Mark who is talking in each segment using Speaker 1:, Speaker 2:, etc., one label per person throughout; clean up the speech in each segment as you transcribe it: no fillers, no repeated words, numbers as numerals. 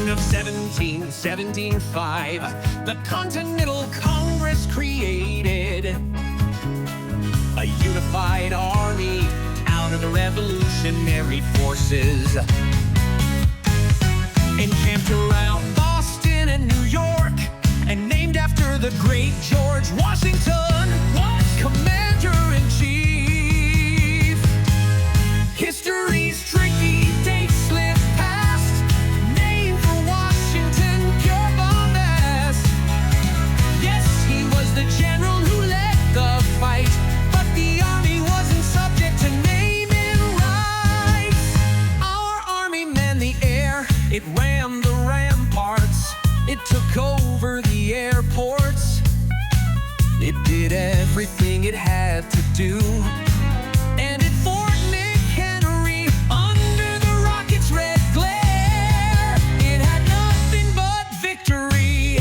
Speaker 1: June of 1775, the Continental Congress created a unified army out of the revolutionary forces. Encamped around Boston and New York, and named after the great George Washington, Commander-in-Chief. History's tricky dates slip past, named for Washington, pure bombast. Yes, he was the general who led the fight, but the army wasn't subject to naming rights. Our army manned the air, it ran the ramparts, it took over the airports. It did everything it had to do, and it Fort McHenry under the rocket's red glare. It had nothing but victory.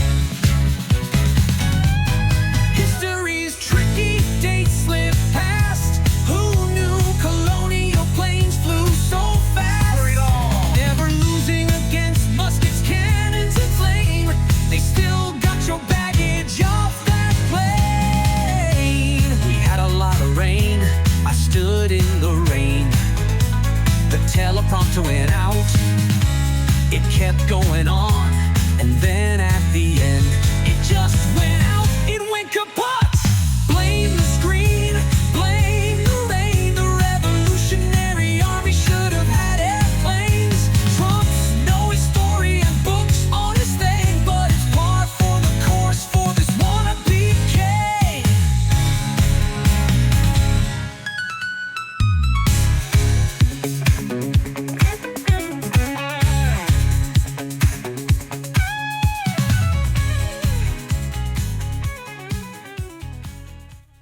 Speaker 1: History's tricky dates slip past. Who knew Colonial planes flew so fast? Never losing against muskets, cannons, and flame. They still got your baggage off that plane. We had a lot of rain, I stood in the rain. The teleprompter went out, it kept going on, and then at the end, it just went out.